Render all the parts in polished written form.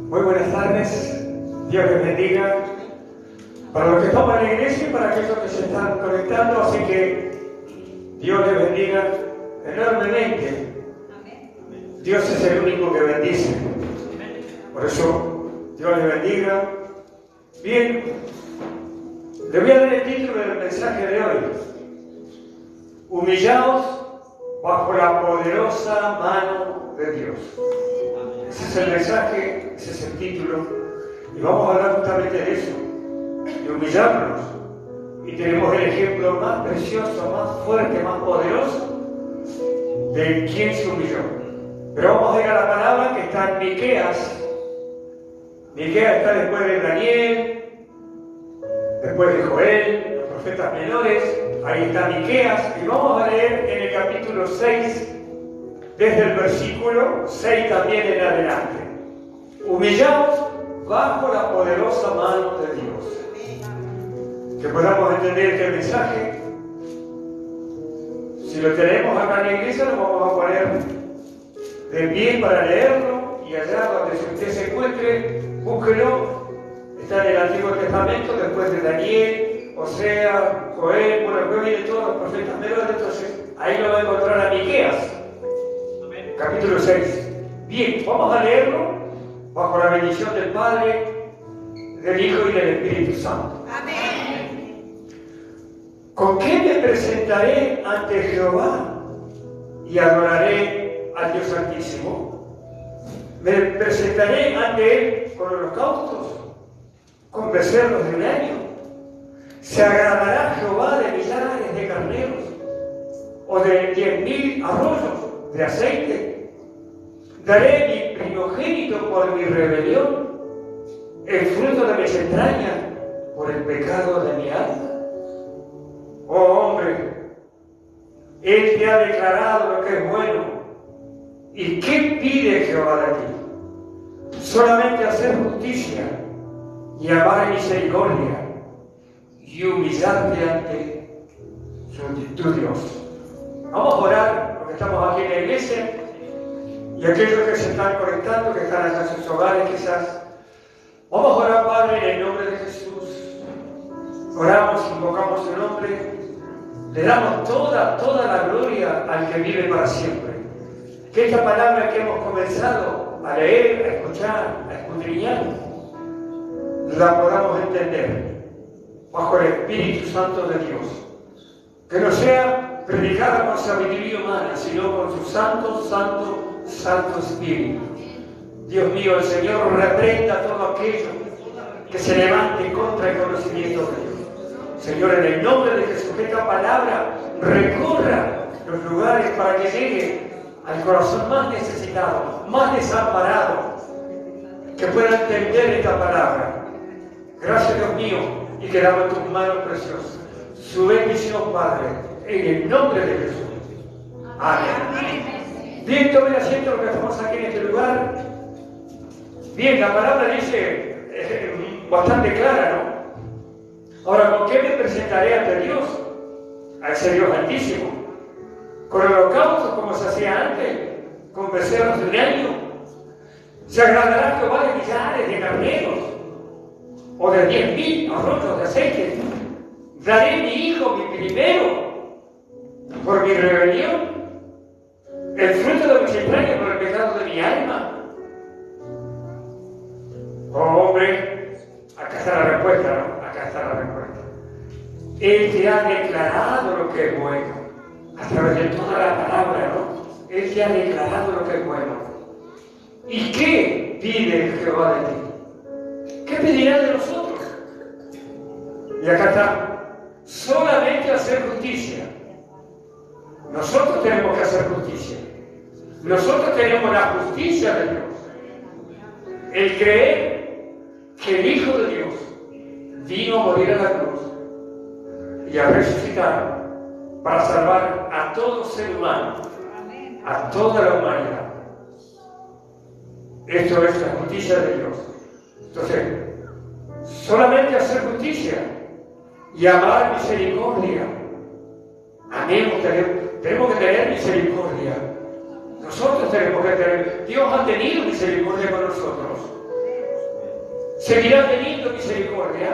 Muy buenas tardes, Dios les bendiga. Para los que estamos en la iglesia y para aquellos que se están conectando, así que Dios les bendiga enormemente. Dios es el único que bendice. Por eso, Dios les bendiga. Bien, le voy a dar el título del mensaje de hoy. Humillaos bajo la poderosa mano de Dios. Ese es el mensaje, ese es el título. Y vamos a hablar justamente de eso, de humillarnos. Y tenemos el ejemplo más precioso, más fuerte, más poderoso de quién se humilló. Pero vamos a ir a la palabra que está en Miqueas. Miqueas está después de Daniel, después de Joel, los profetas menores. Ahí está Miqueas. Y vamos a leer en el capítulo 6, desde el versículo 6 también en adelante. Humillaos bajo la poderosa mano de Dios. Que podamos entender este mensaje. Si lo tenemos acá en la iglesia, lo vamos a poner de pie para leerlo. Y allá donde usted se encuentre, búsquelo. Está en el Antiguo Testamento, después de Daniel, Oseas, Joel. Bueno, después vienen todos los profetas menores. Entonces, ahí lo va a encontrar a Miqueas. Capítulo 6. Bien, vamos a leerlo bajo la bendición del Padre, del Hijo y del Espíritu Santo. Amén. ¿Con qué me presentaré ante Jehová y adoraré al Dios Altísimo? ¿Me presentaré ante Él con holocaustos, con becerros de un año? ¿Se agradará Jehová de millares de carneros o de 10,000 arroyos de aceite? Daré mi primogénito por mi rebelión, el fruto de mis entrañas por el pecado de mi alma. Oh hombre, Él te ha declarado lo que es bueno. ¿Y qué pide Jehová de ti? Solamente hacer justicia y amar misericordia y humillarte ante tu Dios. Vamos a orar, porque estamos aquí en la iglesia. Y aquellos que se están conectando, que están allá en sus hogares quizás, vamos a orar, Padre, en el nombre de Jesús. Oramos, invocamos su nombre, le damos toda la gloria al que vive para siempre. Que esta palabra que hemos comenzado a leer, a escuchar, a escudriñar, la podamos entender bajo el Espíritu Santo de Dios. Que no sea predicada con sabiduría humana, sino con su Santo Espíritu. Dios mío, el Señor reprenda todo aquello que se levante contra el conocimiento de Dios. Señor, en el nombre de Jesús, que esta palabra recorra los lugares para que llegue al corazón más necesitado, más desamparado, que pueda entender esta palabra. Gracias, Dios mío, y quedamos en tus manos preciosas. Su bendición, Padre, en el nombre de Jesús. Amén. Bien, tomen asiento los que estamos aquí en este lugar. Bien, la palabra dice bastante clara, ¿no? Ahora, ¿con qué me presentaré ante Dios? A ese Dios altísimo. ¿Con holocaustos como se hacía antes? ¿Con becerros de un año? ¿Se agradará Jehová de millares de carneros? ¿O de 10,000 arroyos de aceite? ¿Daré mi hijo, mi primero, por mi rebelión? ¿El fruto de mis entrañas por el pecado de mi alma? Oh, hombre, acá está la respuesta, ¿no? Acá está la respuesta. Él te ha declarado lo que es bueno, a través de toda la palabra, ¿no? Él te ha declarado lo que es bueno. ¿Y qué pide Jehová de ti? ¿Qué pedirá de nosotros? Y acá está. Solamente hacer justicia. Nosotros tenemos que hacer justicia. Nosotros tenemos la justicia de Dios. El creer que el Hijo de Dios vino a morir a la cruz y a resucitar para salvar a todo ser humano, a toda la humanidad. Esto es la justicia de Dios. Entonces, solamente hacer justicia y amar misericordia. Amemos, tenemos que tener misericordia. Nosotros tenemos que tener. Dios ha tenido misericordia con nosotros. seguirá teniendo misericordia,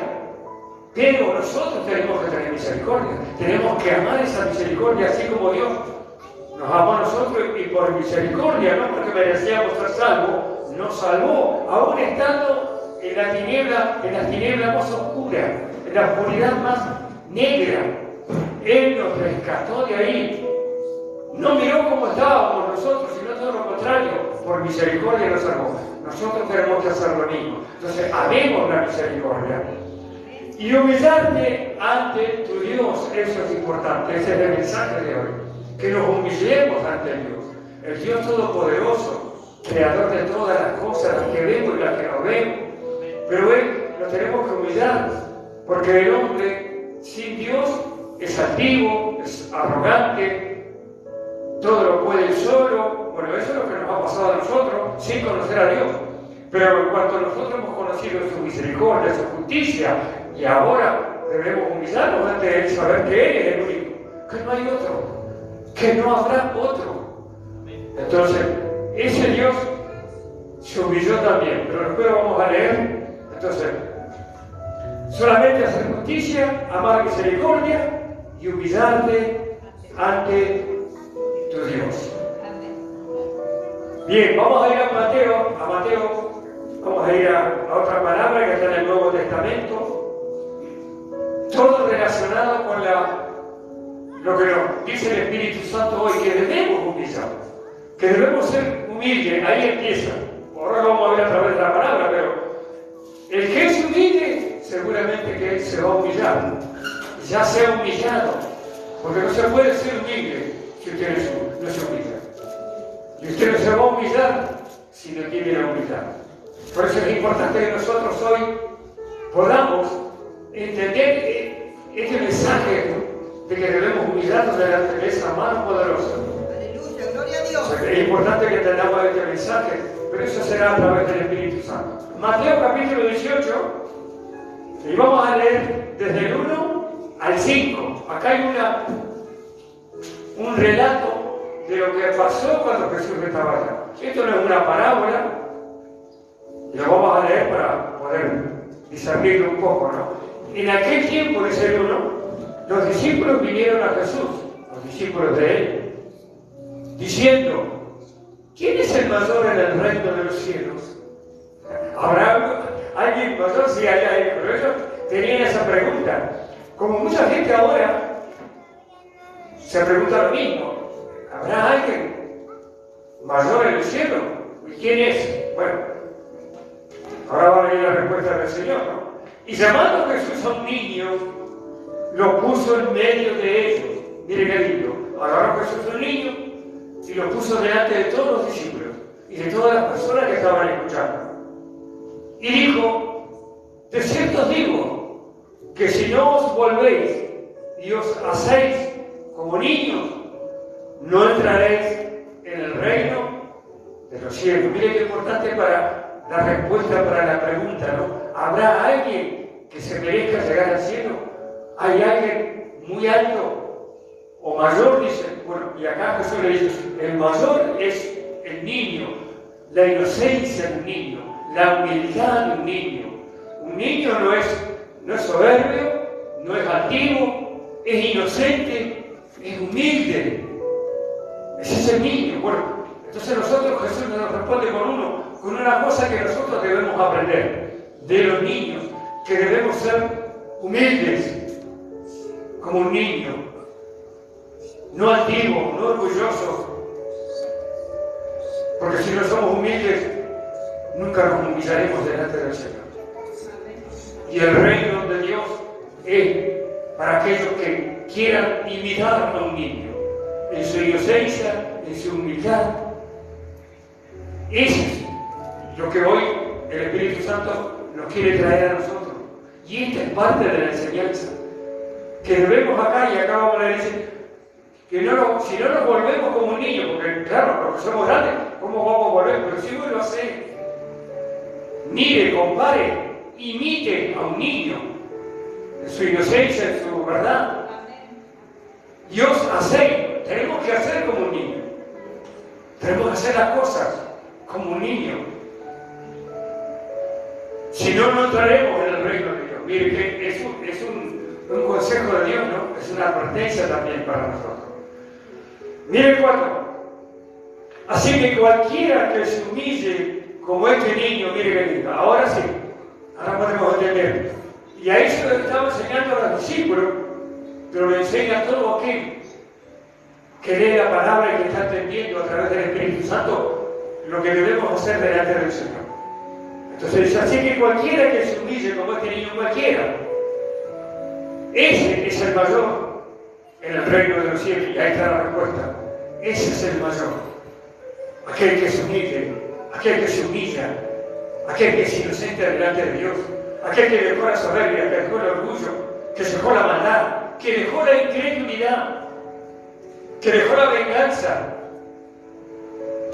pero nosotros tenemos que tener misericordia. Tenemos que amar esa misericordia así como Dios nos amó a nosotros, y por misericordia, no porque merecíamos ser salvos, nos salvó, aún estando en las tinieblas más oscuras, en la oscuridad más negra. Él nos rescató de ahí. No miró cómo estábamos nosotros, sino todo lo contrario, por misericordia nos salvó. Nosotros tenemos que hacer lo mismo. Entonces, amemos la misericordia. Y humillarte ante tu Dios, eso es importante, ese es el mensaje de hoy. Que nos humillemos ante Dios, el Dios Todopoderoso, Creador de todas las cosas, las que vemos y las que no vemos. Pero Él nos tenemos que humillar, porque el hombre sin Dios es altivo, es arrogante, todo lo puede solo. Bueno, eso es lo que nos ha pasado a nosotros sin conocer a Dios. Pero cuando nosotros hemos conocido su misericordia, su justicia, y ahora debemos humillarnos ante Él, saber que Él es el único, que no hay otro, que no habrá otro. Entonces, ese Dios se humilló también, pero después vamos a leer. Entonces, solamente hacer justicia, amar misericordia y humillarte ante tu Dios. Bien, vamos a ir a Mateo, vamos a ir a otra palabra que está en el Nuevo Testamento, todo relacionado con lo que nos dice el Espíritu Santo hoy, que debemos humillar, que debemos ser humildes. Ahí empieza. Ahora lo vamos a ver a través de la palabra, pero el que es humilde, seguramente que él se va a humillar, ya sea humillado, porque no se puede ser humilde si usted no se humilla. Y usted no se va a humillar si no tiene la humildad. Por eso es importante que nosotros hoy podamos entender este mensaje de que debemos humillarnos delante de esa mano poderosa. Aleluya, gloria a Dios. Es importante que entendamos este mensaje, pero eso será a través del Espíritu Santo. Mateo capítulo 18, y vamos a leer desde el 1 al 5. Acá hay un relato de lo que pasó cuando Jesús estaba allá. Esto no es una parábola, y lo vamos a leer para poder discernirlo un poco, ¿no? En aquel tiempo, dice el 1, los discípulos vinieron a Jesús, los discípulos de Él, diciendo: ¿quién es el mayor en el reino de los cielos? ¿Habrá alguien mayor? Sí, hay alguien, pero ellos tenían esa pregunta. Como mucha gente ahora se pregunta lo mismo: ¿habrá alguien mayor en el cielo? ¿Y quién es? Bueno, ahora va a venir la respuesta del Señor, ¿no? Y llamando Jesús a un niño, lo puso en medio de ellos. Mire qué lindo. Agarró Jesús a un niño y lo puso delante de todos los discípulos y de todas las personas que estaban escuchando. Y dijo: de cierto os digo, que si no os volvéis y os hacéis como niños, no entraréis en el reino de los cielos. Mire qué importante para la respuesta para la pregunta, ¿no? ¿Habrá alguien que se merezca llegar al cielo? ¿Hay alguien muy alto o mayor? Dice, bueno, y acá Jesús le dice: el mayor es el niño, la inocencia de un niño, la humildad de un niño. Un niño no es soberbio, no es altivo, es inocente, es humilde. Ese es el niño. Bueno, entonces nosotros, Jesús nos responde con una cosa que nosotros debemos aprender de los niños, que debemos ser humildes como un niño, no altivo, no orgulloso, porque si no somos humildes nunca nos humillaremos delante del Señor. Y el reino de Dios es para aquellos que quieran imitar a un niño en su inocencia, en su humildad. Eso es lo que hoy el Espíritu Santo nos quiere traer a nosotros. Y esta es parte de la enseñanza que debemos acá, y acá vamos a decir que si no nos volvemos como un niño, porque claro, porque somos grandes, ¿cómo vamos a volver? Pero si uno lo hace, mire, compare, imite a un niño en su inocencia, en su verdad. Dios hace, tenemos que hacer como un niño, tenemos que hacer las cosas como un niño. Si no, no entraremos en el reino de Dios. Mire que es un consejo de Dios, ¿no? Es una advertencia también para nosotros. Mire el 4. Así que cualquiera que se humille como este niño, mire que lindo. Ahora sí, ahora podemos entender. Y ahí se lo estaba enseñando a los discípulos, pero lo enseña a todo aquel que lee la palabra y que está entendiendo a través del Espíritu Santo lo que debemos hacer delante del Señor. Entonces dice, así que cualquiera que se humille como este niño, cualquiera, ese es el mayor en el reino de los cielos. Y ahí está la respuesta. Ese es el mayor. Aquel que se humille, aquel que se humilla, aquel que es inocente delante de Dios, aquel que dejó la soberbia, que dejó el orgullo, que dejó la maldad, que dejó la incredulidad, que dejó la venganza,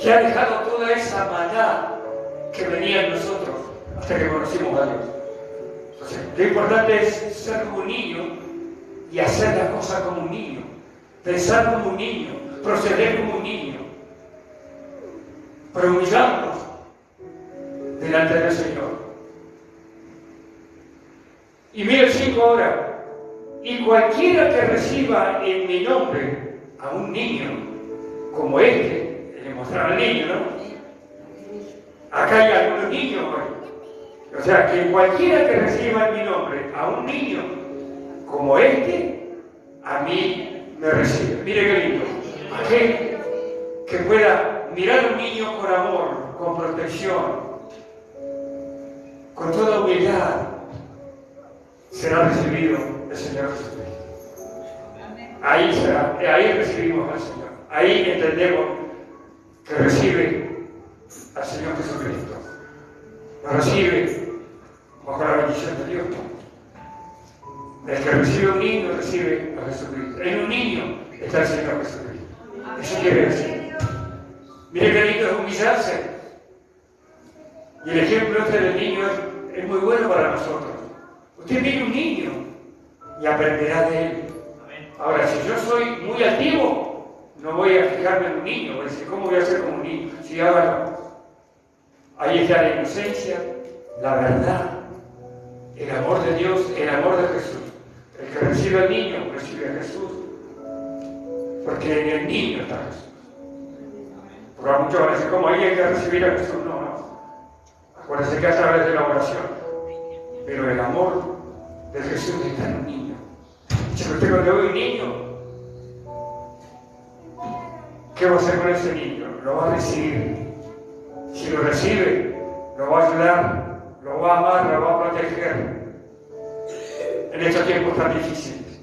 que ha dejado toda esa maldad que venía en nosotros hasta que conocimos a Dios. Entonces, lo importante es ser como un niño y hacer las cosas como un niño, pensar como un niño, proceder como un niño, pero humillarnos delante del Señor. Y mira el 5 ahora. Y cualquiera que reciba en mi nombre a un niño como este, le mostraba al niño, ¿no? Acá hay algunos niños hoy. O sea, que cualquiera que reciba en mi nombre a un niño como este, a mí me recibe. Mire qué lindo. Aquel que pueda mirar a un niño con amor, con protección, con toda humildad, será recibido el Señor Jesucristo. Ahí será, ahí recibimos al Señor. Ahí entendemos que recibe al Señor Jesucristo. Lo recibe bajo la bendición de Dios. El que recibe a un niño recibe a Jesucristo. En un niño está el Señor Jesucristo. Eso quiere decir. Mire qué lindo es humillarse. Y el ejemplo este del niño es muy bueno para nosotros. Usted mire un niño y aprenderá de él. Ahora, si yo soy muy altivo, no voy a fijarme en un niño. Voy a decir, ¿cómo voy a ser como un niño? Si hágalo. Ahí está la inocencia, la verdad, el amor de Dios, el amor de Jesús. El que recibe al niño, recibe a Jesús. Porque en el niño está Jesús. Porque muchos van a decir, ¿cómo ahí hay que recibir a Jesús? No, no. Acuérdense que a través de la oración. Pero el amor de Jesús está en un niño. Si usted cuando ve un niño, ¿qué va a hacer con ese niño? Lo va a recibir. Si lo recibe, lo va a ayudar, lo va a amar, lo va a proteger en estos tiempos tan difíciles.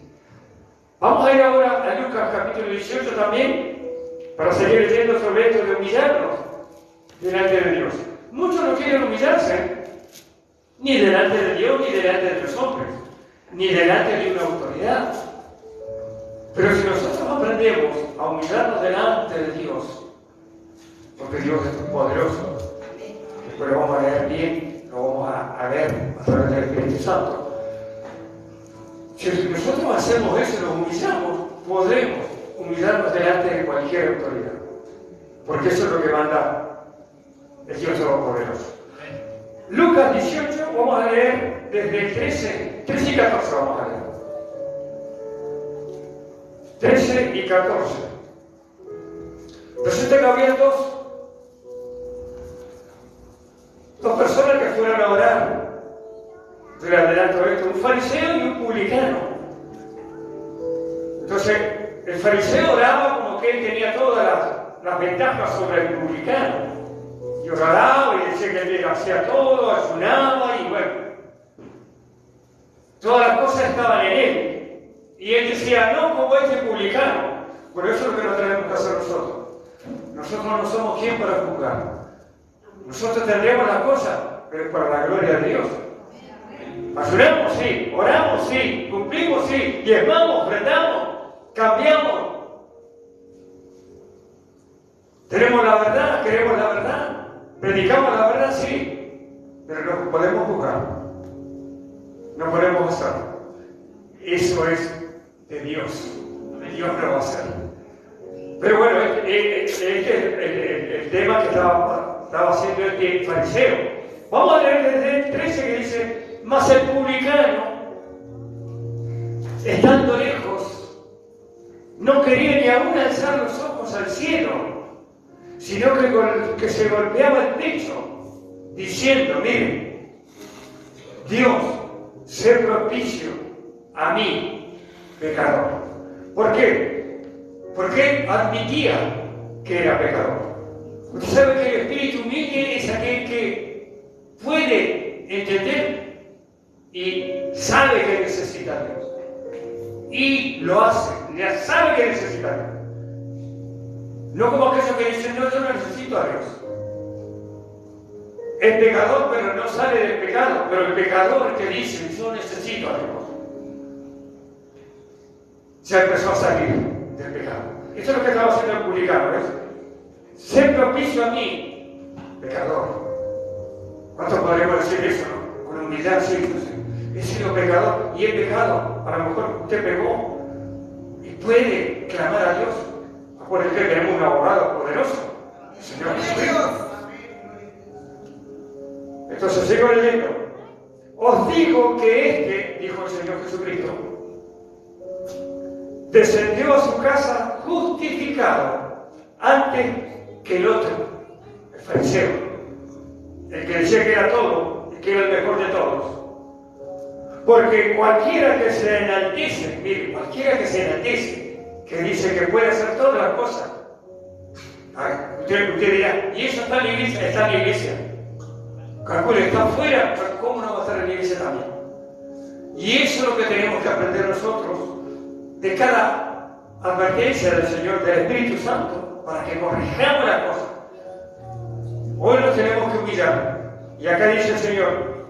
Vamos a ir ahora a Lucas capítulo 18 también, para seguir leyendo sobre esto de humillarnos delante de Dios. Muchos no quieren humillarse, ni delante de Dios, ni delante de los hombres, ni delante de una autoridad. Pero si nosotros aprendemos a humillarnos delante de Dios, porque Dios es poderoso, después lo vamos a leer bien, lo vamos a ver a través del Espíritu Santo. Si nosotros hacemos eso, nos humillamos, podremos humillarnos delante de cualquier autoridad, porque eso es lo que manda el Dios Todopoderoso. Lucas 18, vamos a leer desde el 13 y 14 vamos a leer. 13 y 14. Resulta que había dos personas que fueron a orar. Yo le adelanto esto, un fariseo y un publicano. Entonces, el fariseo oraba como que él tenía todas las ventajas sobre el publicano. Y oraba y decía que él hacía todo, ayunaba y bueno. Todas las cosas estaban en él. Y él decía, no como este publicano. Por eso es lo que no tenemos que hacer nosotros. Nosotros no somos quien para juzgar. Nosotros tendremos las cosas, pero es para la gloria de Dios. Ayunamos, sí. Oramos, sí. Cumplimos, sí. Diezmamos, ofrendamos, cambiamos. Tenemos la verdad, queremos la verdad. Predicamos la verdad, sí. Pero no podemos juzgar. No podemos hacerlo. Eso es de Dios. Dios lo va a hacer. Pero bueno, este es el tema que estaba haciendo el fariseo. Vamos a leer desde el 13 que dice, mas el publicano, estando lejos, no quería ni aún alzar los ojos al cielo, sino que se golpeaba el pecho, diciendo, mire, Dios, sé propicio a mí, pecador. ¿Por qué? Porque admitía que era pecador. Usted sabe que el espíritu humilde es aquel que puede entender y sabe que necesita a Dios. Y lo hace, ya sabe que necesita a Dios. No como aquellos que dicen, no, yo no necesito a Dios. Es pecador, pero no sale del pecado. Pero el pecador que dice, yo necesito a Dios, se empezó a salir del pecado. Esto es lo que estaba haciendo el publicano, ¿ves? Ser propicio a mí, pecador. ¿Cuántos podríamos decir eso, no? Con humildad, sí, he sido pecador y he pecado. A lo mejor usted pecó y puede clamar a Dios. Acuérdense que tenemos un abogado poderoso, el Señor Jesucristo. Entonces sigo leyendo. Os digo que dijo el Señor Jesucristo, descendió a su casa justificado antes que el otro, el fariseo, el que decía que era todo y que era el mejor de todos. Porque cualquiera que se enaltece, mire, cualquiera que se enaltece, que dice que puede hacer todas las cosas, usted dirá, ¿y eso está en la iglesia? Está en la iglesia. Calcule, está afuera, pero ¿cómo no va a estar en la iglesia también? Y eso es lo que tenemos que aprender nosotros de cada advertencia del Señor, del Espíritu Santo, para que corrijamos la cosa. Hoy nos tenemos que humillar. Y acá dice el Señor,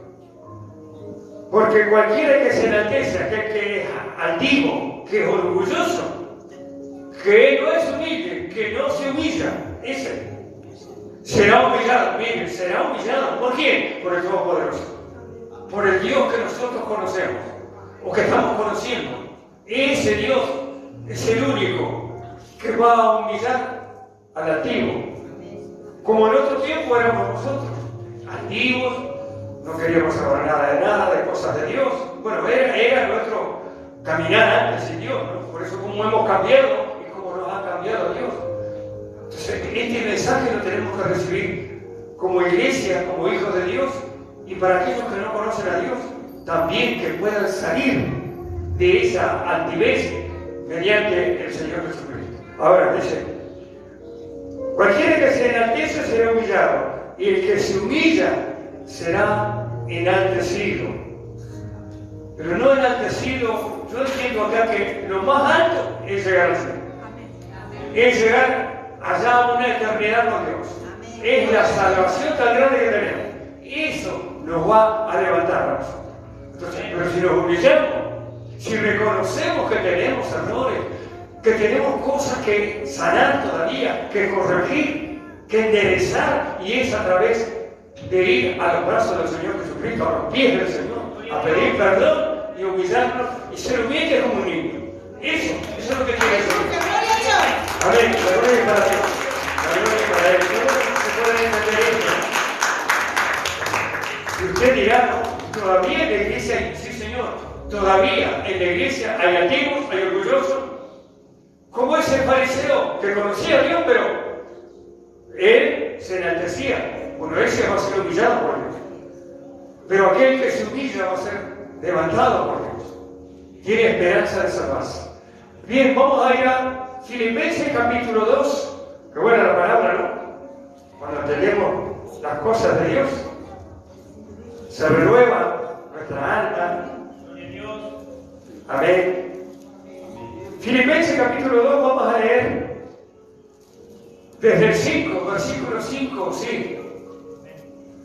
porque cualquiera que se enaltece, aquel que es altivo, que es orgulloso, que no es humilde, que no se humilla, ese será humillado. Miren, será humillado. ¿Por quién? Por el Todopoderoso. Por el Dios que nosotros conocemos, o que estamos conociendo. Ese Dios es el único que va a humillar al altivo. Como en otro tiempo éramos nosotros, altivos, no queríamos saber nada de cosas de Dios. Bueno, era nuestro caminar antes sin Dios, ¿no? Por eso como hemos cambiado y como nos ha cambiado Dios. Entonces, este mensaje lo tenemos que recibir como iglesia, como hijos de Dios, y para aquellos que no conocen a Dios, también que puedan salir de esa altivez mediante el Señor Jesucristo. Ahora dice, cualquiera que se enaltece será humillado, y el que se humilla será enaltecido. Pero no enaltecido, yo entiendo acá que lo más alto es llegar al cielo. Es llegar allá a una eternidad con Dios. Es la salvación tan grande que tenemos. Eso nos va a levantar a nosotros. Entonces, pero si nos humillamos, si reconocemos que tenemos errores, que tenemos cosas que sanar todavía, que corregir, que enderezar, y es a través de ir a los brazos del Señor Jesucristo, a los pies del Señor, a pedir perdón y humillarnos y ser humildes como un niño. Eso es lo que quiere decir. Amén. La gloria es para Dios. La gloria es para Él. ¿Cómo se puede entender esto? Y usted dirá, no, todavía en la iglesia hay, sí Señor, todavía en la iglesia hay altivos, hay orgullosos, como ese fariseo que conocía a Dios, pero él se enaltecía. Bueno, ese va a ser humillado por Dios. Pero aquel que se humilla va a ser levantado por Dios. Tiene esperanza de salvarse. Bien, vamos a ir a Filipenses capítulo 2. Qué buena la palabra, ¿no? Cuando entendemos las cosas de Dios, se renueva nuestra alma. Amén. Filipenses capítulo 2, vamos a leer desde el 5, versículo 5, sí.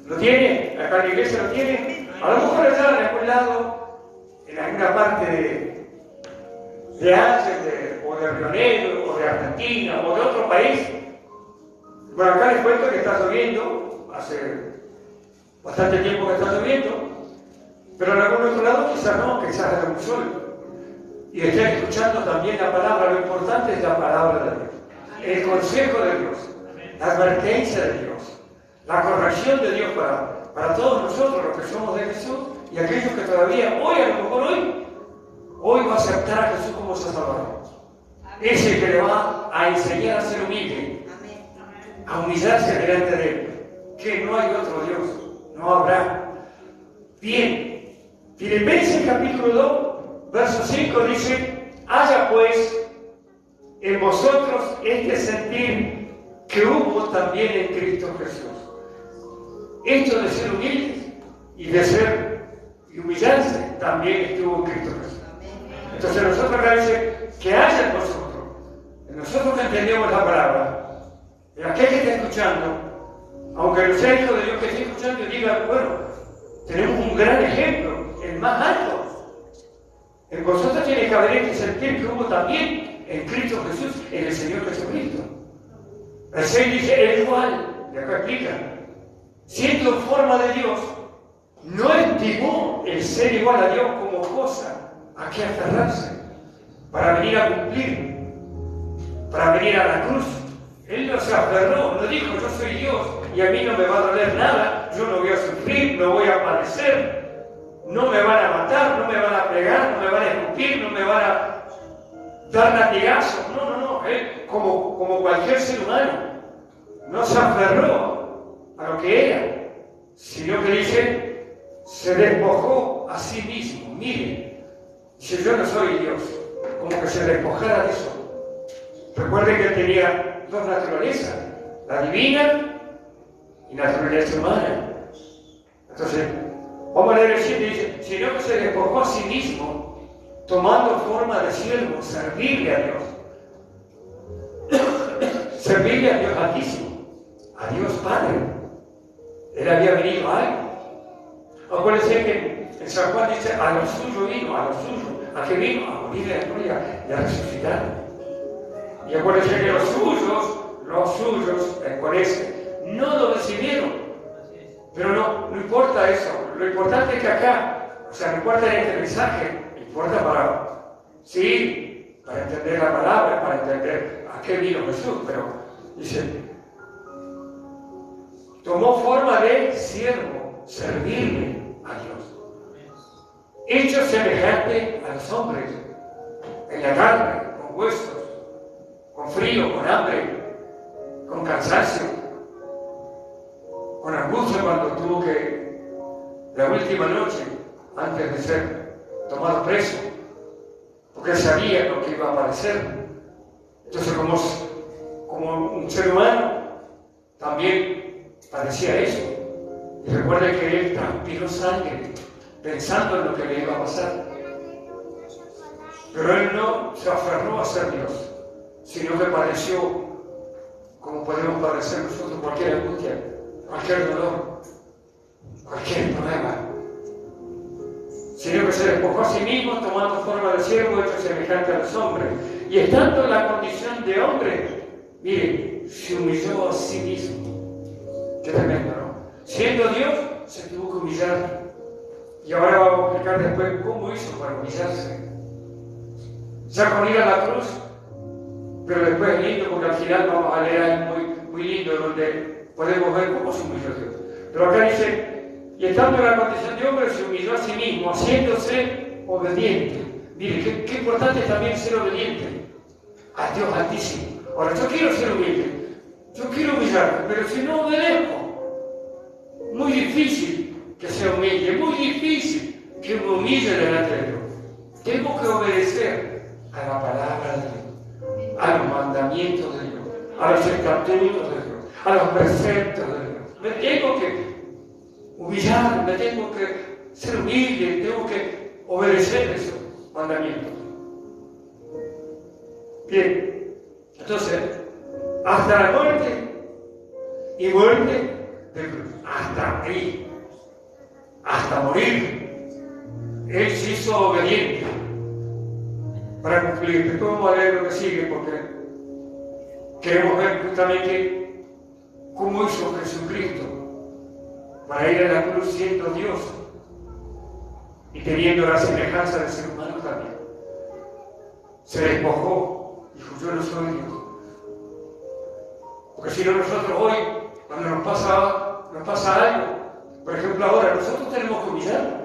¿Lo tiene? Acá en la iglesia lo tiene. A lo mejor allá en algún lado, en alguna parte de Ángel, o de Río Negro, o de Argentina, o de otro país. Bueno, acá les cuento que está lloviendo, hace bastante tiempo que está lloviendo, pero en algún otro lado quizás no, quizás haya un sol. Y estén escuchando también la palabra. Lo importante es la palabra de Dios, el consejo de Dios, la advertencia de Dios, la corrección de Dios para todos nosotros, los que somos de Jesús, y aquellos que todavía hoy, a lo mejor hoy va a aceptar a Jesús como su Salvador. Ese que le va a enseñar a ser humilde, a humillarse delante de Él, que no hay otro Dios, no habrá. Bien, Filipenses capítulo 2, verso 5 dice: haya pues en vosotros este sentir que hubo también en Cristo Jesús. Esto de ser humildes y de ser y humillarse también estuvo en Cristo Jesús. Entonces nosotros acá dice que haya en vosotros, nosotros que entendemos la palabra, y aquel que está escuchando, aunque no sea hijo de Dios que esté escuchando y diga, bueno, tenemos un gran ejemplo, el más alto. En vosotros tiene que haber este sentir que hubo también en Cristo Jesús, en el Señor Jesucristo. El 6 dice, el cual, y acá explica, siendo en forma de Dios, no estimó el ser igual a Dios como cosa a que aferrarse, para venir a cumplir, para venir a la cruz. Él no se aferró, no dijo, yo soy Dios y a mí no me va a doler nada, yo no voy a sufrir, no voy a padecer, no me van a matar, no me van a pegar, no me van a escupir, no me van a dar latigazos. No, él como cualquier ser humano, no se aferró a lo que era, sino que dice, se despojó a sí mismo. Mire, dice, yo no soy Dios, como que se despojara de eso. Recuerden que él tenía dos naturalezas, la divina y la naturaleza humana. Entonces, vamos a leer el 7, dice, sino que se despojó a sí mismo, tomando forma de siervo, servirle a Dios. Servirle a Dios Altísimo, a Dios Padre. Él había venido a algo. Acuérdense que en San Juan dice, a lo suyo vino, a lo suyo. ¿A qué vino? A morir de la gloria y a resucitar. Y acuérdense que los suyos, acuérdense, no lo recibieron. Pero no importa eso. Lo importante es que acá, o sea, no importa este mensaje, importa para entender la palabra, para entender a qué vino Jesús. Pero dice, tomó forma de siervo, servirle a Dios. Hecho semejante a los hombres, en la carne, con huesos, con frío, con hambre, con cansancio, con angustia cuando tuvo que, la última noche, antes de ser tomado preso, porque él sabía lo que iba a padecer. Entonces, como un ser humano, también padecía eso. Y recuerde que él transpiró sangre, pensando en lo que le iba a pasar. Pero él no se aferró a ser Dios, sino que padeció como podemos padecer nosotros cualquier angustia, cualquier dolor, cualquier problema. Sino que se despojó a sí mismo, tomando forma de siervo, hecho semejante a los hombres. Y estando en la condición de hombre, mire, se humilló a sí mismo. Qué tremendo, ¿no? Siendo Dios, se tuvo que humillar. Y ahora vamos a explicar después cómo hizo para humillarse. Ya con ir a la cruz, pero después es lindo porque al final vamos a leer algo muy lindo donde podemos ver cómo se humilló Dios. Pero acá dice, y estando en la condición de hombre se humilló a sí mismo, haciéndose obediente. Mire, qué importante es también ser obediente a Dios Altísimo. Ahora, yo quiero ser humilde, yo quiero humillarme, pero si no obedezco, muy difícil que sea humilde, muy difícil que me humille delante de Dios. Tengo que obedecer a la palabra de Dios, a los mandamientos de Dios, a los estatutos de Dios, a los preceptos de Dios. Me tengo que humillar, me tengo que ser humilde, tengo que obedecer esos mandamientos. Bien, entonces, hasta la muerte y muerte de cruz, hasta ahí, hasta morir, él se hizo obediente para cumplir. Después vamos a leer lo que sigue porque queremos ver justamente cómo hizo Jesucristo para ir a la cruz siendo Dios y teniendo la semejanza del ser humano también. Se despojó, dijo, yo no soy Dios. Porque si no nosotros hoy, cuando nos pasa nos pasa algo. Por ejemplo, ahora nosotros tenemos que humillarnos.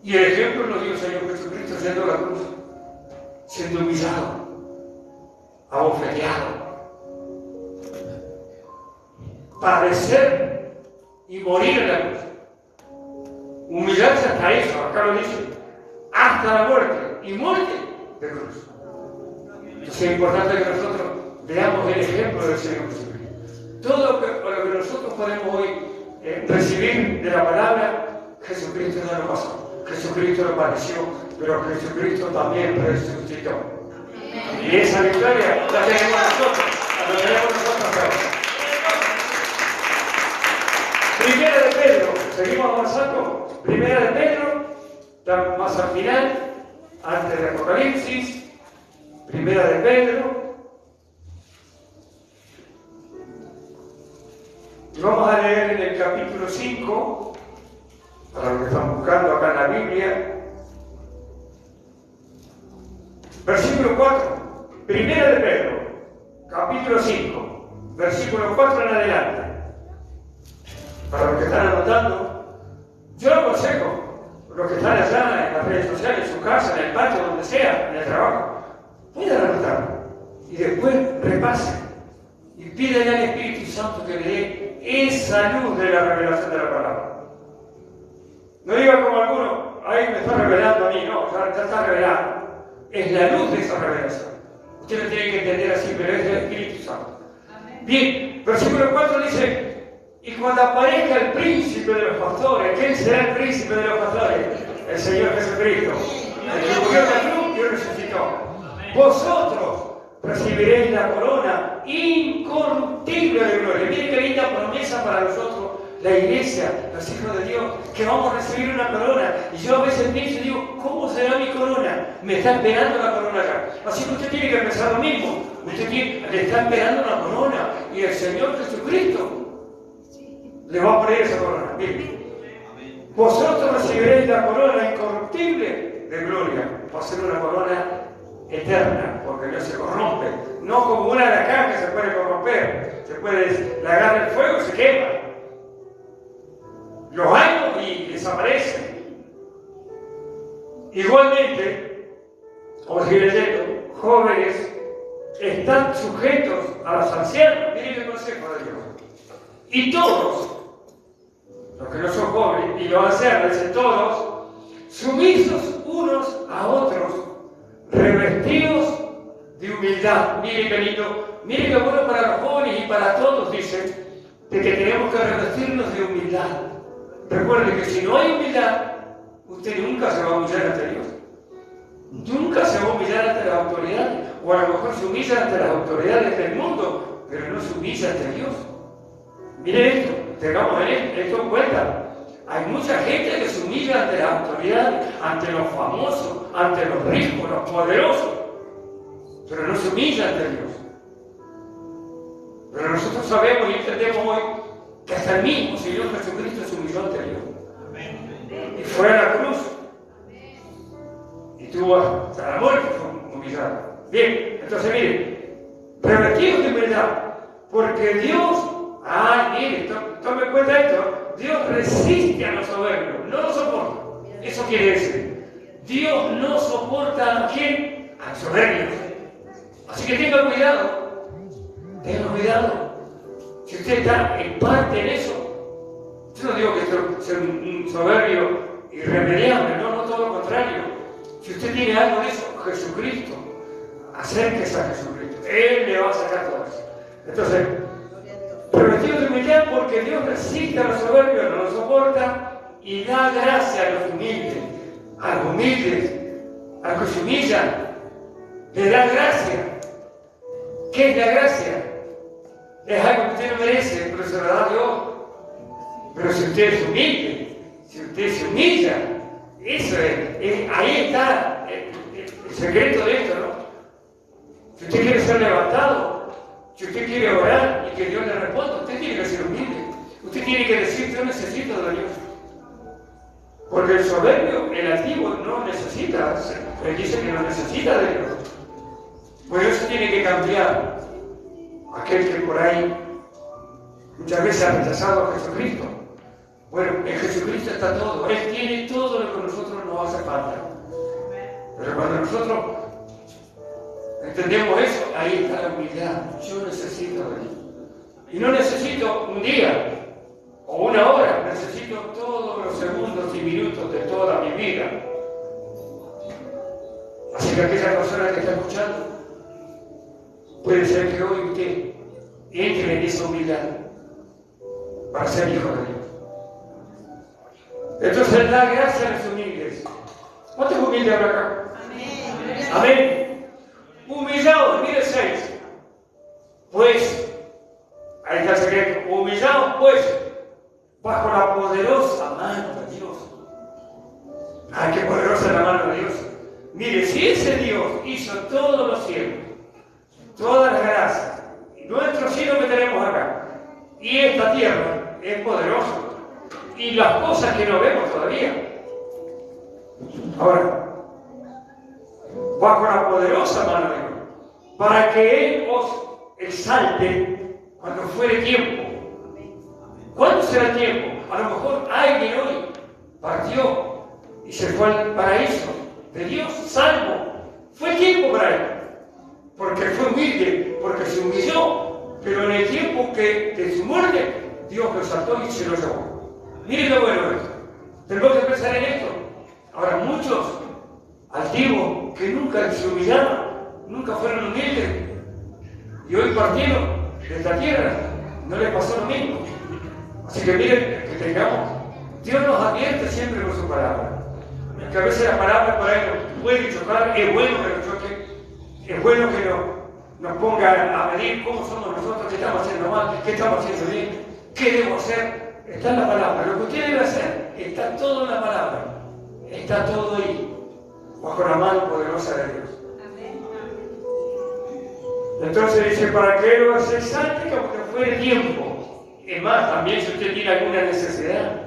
Y el ejemplo nos dio el Señor Jesucristo yendo a la cruz, siendo humillado, abofeteado, padecer y morir en la cruz. Humillarse hasta eso, acá lo dice, hasta la muerte y muerte de cruz. Entonces es importante que nosotros veamos el ejemplo del Señor Jesucristo. Todo lo que nosotros podemos hoy recibir de la palabra, Jesucristo no lo pasó. Jesucristo lo padeció, pero Jesucristo también resucitó. Y esa victoria la tenemos nosotros, la tenemos nosotros ahora. Primera de Pedro, seguimos avanzando. Primera de Pedro, está más al final, antes de Apocalipsis. Primera de Pedro. Y vamos a leer en el capítulo 5. Para los que están buscando acá en la Biblia, versículo 4, primera de Pedro, capítulo 5, versículo 4 en adelante. Para los que están anotando, yo lo aconsejo, los que están allá en las redes sociales, en su casa, en el patio, donde sea, en el trabajo, puedan anotarlo y después repasen y piden al Espíritu Santo que le dé esa luz de la revelación de la palabra. No diga como alguno, ahí me está revelando a mí, no, ya está revelando. Es la luz de esa revelación. Usted lo tiene que entender así, pero es del Espíritu Santo. Amén. Bien, versículo 4 dice, y cuando aparezca el príncipe de los pastores, ¿quién será el príncipe de los pastores? El Señor Jesucristo. El que murió en la cruz y resucitó. Vosotros recibiréis la corona incorruptible de gloria. Miren qué linda promesa para nosotros. La iglesia, los hijos de Dios, que vamos a recibir una corona. Y yo a veces pienso y digo, ¿cómo será mi corona? Me está esperando la corona acá. Así que usted tiene que pensar lo mismo. Usted le está esperando una corona. Y el Señor Jesucristo le va a poner esa corona. Miren. Vosotros recibiréis la corona incorruptible de gloria. Va a ser una corona eterna, porque no se corrompe. No como una de acá que se puede corromper. Se puede, la agarra el fuego y se quema. Los años y desaparecen. Igualmente, como sigue leyendo, jóvenes están sujetos a los ancianos. Miren el consejo de Dios. Y todos, los que no son jóvenes, y los ancianos, dicen todos, sumisos unos a otros, revestidos de humildad. Miren qué lindo, miren qué bueno para los jóvenes y para todos, dicen, de que tenemos que revestirnos de humildad. Recuerde que si no hay humildad, usted nunca se va a humillar ante Dios. Nunca se va a humillar ante las autoridades. O a lo mejor se humilla ante las autoridades del mundo, pero no se humilla ante Dios. Miren esto, tengamos esto en cuenta. Hay mucha gente que se humilla ante las autoridades, ante los famosos, ante los ricos, los poderosos, pero no se humilla ante Dios. Pero nosotros sabemos y entendemos hoy que hasta el mismo Señor Jesucristo se humilló ante Dios. Y fue a la cruz. Y tuvo hasta la muerte humillado. Bien, entonces miren, revestidos de humildad, porque Dios, miren, tome en cuenta esto, Dios resiste a los soberbios, no los soporta. Eso quiere decir, Dios no soporta a quién, a los soberbios. Así que tenga cuidado, si usted está en parte en eso. Yo no digo que sea un soberbio irremediable, no todo lo contrario. Si usted tiene algo de eso, Jesucristo, acérquese a Jesucristo, Él le va a sacar todo eso. Entonces, revestidos de humildad, porque Dios resiste a los soberbios, no los soporta, y da gracia a los humildes, a los que se humillan, le da gracia. ¿Qué es la gracia? Es algo que usted no merece, pero se lo da Dios. Pero si usted es humilde, si usted se humilla, eso ahí está el secreto de esto, ¿no? Si usted quiere ser levantado, si usted quiere orar y que Dios le responda, usted tiene que ser humilde. Usted tiene que decir, yo necesito de Dios. Porque el soberbio, el altivo, no necesita, él dice que no necesita de Dios. Pues eso tiene que cambiar. Aquel que por ahí Muchas veces ha rechazado a Jesucristo. Bueno, en Jesucristo está todo. Él tiene todo lo que a nosotros nos hace falta. Pero cuando nosotros entendemos eso, ahí está la humildad. Yo necesito de Dios. Y no necesito un día o una hora, necesito todos los segundos y minutos de toda mi vida. Así que aquella persona que está escuchando, puede ser que hoy usted entre en esa humildad para ser hijo de Dios. Entonces da gracia a los humildes. ¿Cuántos humildes habrá acá? Amén. Amén. Humillados, mire 6. Pues, ahí está el secreto. Humillados, pues, bajo la poderosa mano de Dios. ¡Ay, qué poderosa es la mano de Dios! Mire, si ese Dios hizo todos los cielos, todas las gracias, y nuestro cielo que tenemos acá, y esta tierra es poderosa, y las cosas que no vemos todavía. Ahora, bajo la poderosa mano de Dios, para que Él os exalte cuando fuere tiempo. ¿Cuándo será el tiempo? A lo mejor alguien hoy partió y se fue al paraíso de Dios, salvo. Fue tiempo para él, porque fue humilde, porque se humilló, pero en el tiempo de su muerte, Dios lo saltó y se lo llevó. Miren lo bueno de esto. Tenemos que pensar en esto. Ahora, muchos altivos que nunca se humillaron, nunca fueron humildes, y hoy partieron de esta tierra, no les pasó lo mismo. Así que miren, que tengamos, Dios nos advierte siempre con su palabra. Que a veces la palabra para él nos puede chocar, es bueno que nos choque, es bueno que nos ponga a medir cómo somos nosotros, qué estamos haciendo mal, qué estamos haciendo bien, qué debo hacer. Está en la palabra. Lo que usted debe hacer está todo en la palabra. Está todo ahí, bajo la mano poderosa de Dios. Entonces dice, para que Él os exalte como que fuere tiempo. Es más, también si usted tiene alguna necesidad,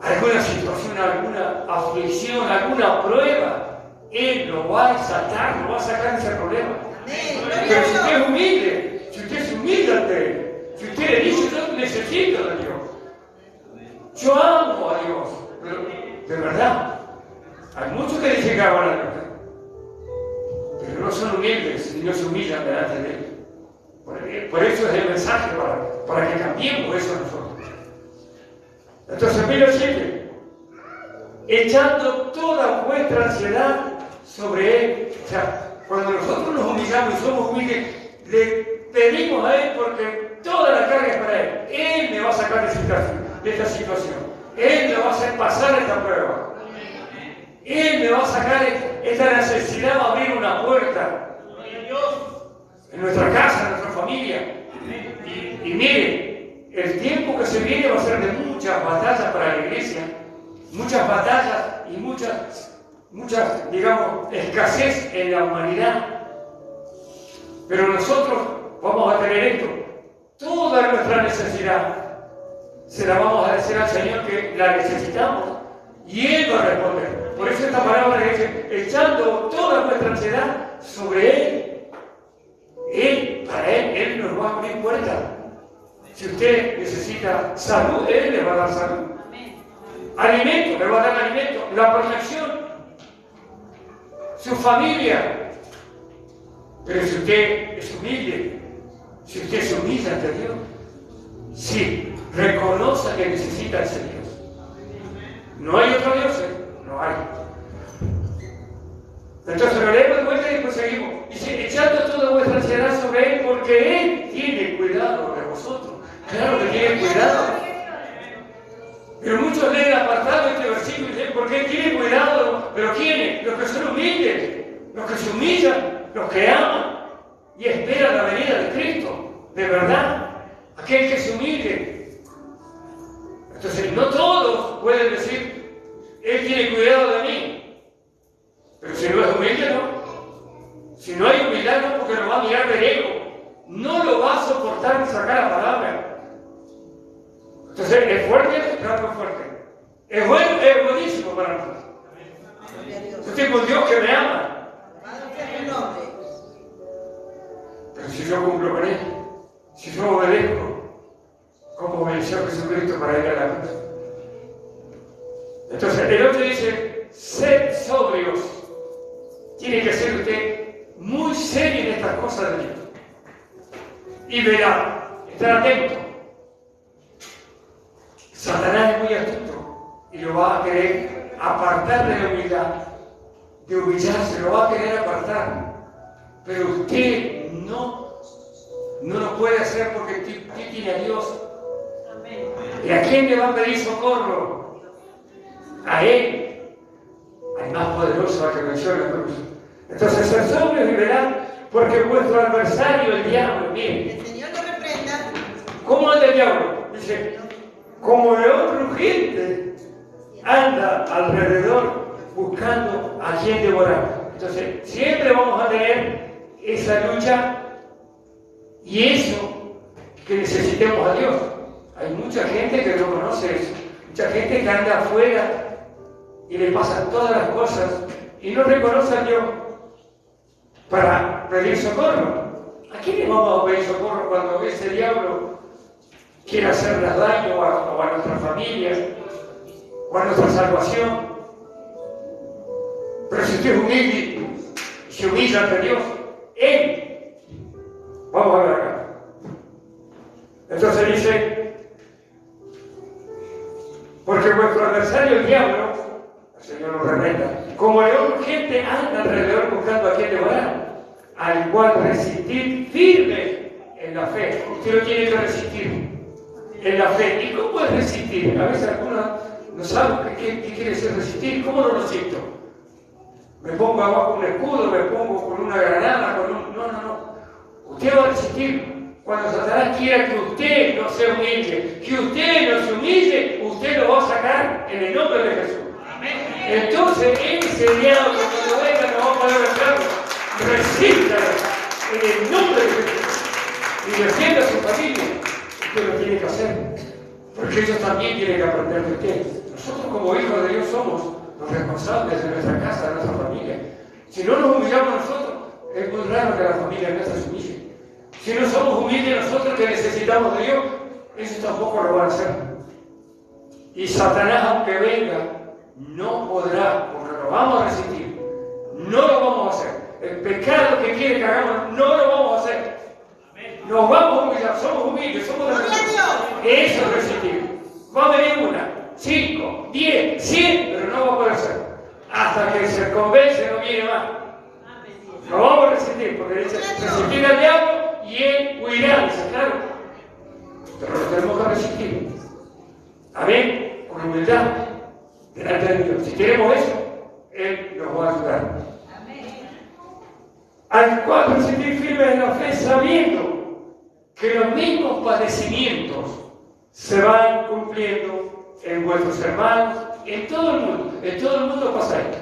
alguna situación, alguna aflicción, alguna prueba, Él lo va a exaltar, lo va a sacar de ese problema. Pero si usted es humilde, si usted se humilla ante Él, si usted le dice, yo necesito de Dios, yo amo a Dios, pero de verdad, hay muchos que dicen que aman a Dios, pero no son humildes y no se humillan delante de Él. Por eso es el mensaje, para que cambiemos eso nosotros. Entonces, mira el 7. Echando toda vuestra ansiedad sobre Él. O sea, cuando nosotros nos humillamos y somos humildes, le pedimos a Él porque toda la carga es para Él. Él me va a sacar de esta situación. Él me va a hacer pasar esta prueba. Él me va a sacar esta necesidad de abrir una puerta en nuestra casa, en nuestra familia. Y miren, el tiempo que se viene va a ser de muchas batallas para la iglesia, muchas batallas y muchas, digamos, escasez en la humanidad. Pero nosotros vamos a tener esto, toda nuestra necesidad se la vamos a decir al Señor que la necesitamos y Él va a responder. Por eso esta palabra dice, echando toda nuestra ansiedad sobre Él. Para Él nos va a abrir puertas. Si usted necesita salud, Él le va a dar salud. Alimento, le va a dar alimento. La protección. Su familia. Pero si usted es humilde, si usted se humilla ante Dios, sí, reconoce que necesita a ese Dios. No hay otro Dios, no hay. Entonces lo leemos de vuelta y después seguimos. Dice, echando toda vuestra ansiedad sobre Él, porque Él tiene cuidado de vosotros. Claro que tiene cuidado. Pero muchos leen apartado este versículo y dicen, porque Él tiene cuidado. ¿Pero quiénes? Los que son humildes, los que se humillan, los que aman y esperan la venida de Cristo. De verdad, aquel que se humille. Entonces, no todos pueden decir, Él tiene cuidado de mí. Pero si no es humilde, no. Si no hay humildad, no, porque lo va a mirar de ego. No lo va a soportar ni sacar la palabra. Entonces, ¿es fuerte? Claro que es fuerte. ¿Es bueno? Es buenísimo para nosotros. Yo tengo un Dios que me ama. Pero si yo cumplo con Él, si yo obedezco, como obedeció Jesucristo para ir a la cruz. Entonces el otro dice, sed sobrios. Tiene que ser usted muy serio en estas cosas de Dios. Y verá, estar atento. Satanás es muy astuto y lo va a querer apartar de la humildad, de humillarse, lo va a querer apartar. Pero usted no lo puede hacer porque usted tiene a Dios. ¿Y a quién le va a pedir socorro? A Él, al más poderoso, al que venció en la cruz. Entonces, ser sobrios y verán, porque vuestro adversario, el diablo, miren. El Señor lo reprenda. ¿Cómo anda el diablo? Dice, como león rugiente, anda alrededor buscando a quien devorar. Entonces, siempre vamos a tener esa lucha y eso que necesitemos a Dios. Hay mucha gente que no conoce eso, mucha gente que anda afuera y le pasan todas las cosas y no reconoce a Dios para pedir socorro. ¿A quién le vamos a pedir socorro cuando ese diablo quiere hacernos daño o a nuestra familia o a nuestra salvación? Pero si usted es humilde, se humilla ante Dios, Él. Vamos a ver acá. Entonces dice, porque vuestro adversario el diablo, el Señor lo reprenda, como león urgente anda alrededor buscando a quien devorar, al cual resistir firme en la fe. Usted lo tiene que resistir en la fe. ¿Y cómo es resistir? A veces algunos no saben qué quiere decir resistir. ¿Cómo lo resisto? Me pongo abajo un escudo, me pongo con una granada, con un... No. Usted va a resistir. Cuando Satanás quiera que usted no se humille, que usted no se humille, usted lo va a sacar en el nombre de Jesús. Entonces, ese diablo cuando venga no va a poder vencerlo. Resístalo en el nombre de Jesús y defienda a su familia. Usted lo tiene que hacer, porque ellos también tienen que aprender de usted. Nosotros como hijos de Dios somos los responsables de nuestra casa, de nuestra familia. Si no nos humillamos nosotros, es muy raro que la familia nuestra se humille. Si no somos humildes nosotros que necesitamos de Dios, ellos tampoco lo van a hacer. Y Satanás, aunque venga, no podrá, porque lo vamos a resistir. No lo vamos a hacer. El pecado que quiere que hagamos, no lo vamos a hacer. Nos vamos a humillar, somos humildes, somos de Jesús. Eso es resistir. Va a venir 1, 5, 10, 100, pero no va a poder ser. Hasta que se convence, no viene más. Lo vamos a resistir, porque dice, resistir al diablo y él huirá, dice, claro. Pero lo tenemos que resistir. Amén, con humildad, delante de Dios. Si queremos eso, Él nos va a ayudar. Al cual resistir firme en la fe, sabiendo que los mismos padecimientos se van cumpliendo en vuestros hermanos, en todo el mundo. En todo el mundo pasa esto.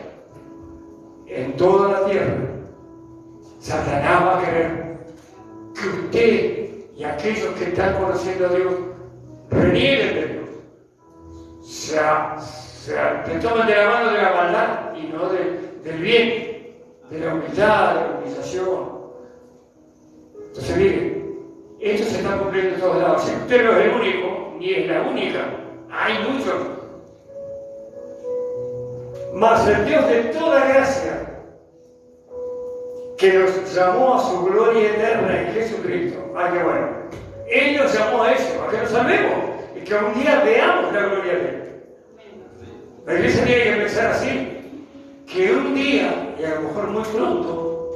En toda la tierra. Satanás va a querer que usted y aquellos que están conociendo a Dios renieguen de Dios. Te toman de la mano de la maldad y no del bien, de la humildad, de la humillación. Entonces, miren, esto se está cumpliendo en todos lados. Si usted no es el único, ni es la única, hay muchos. Mas el Dios de toda gracia, que nos llamó a su gloria eterna en Jesucristo. Qué bueno. Él nos llamó a eso, a que nos salvemos y que un día veamos la gloria de Él. La iglesia tiene que pensar así, que un día, y a lo mejor muy pronto,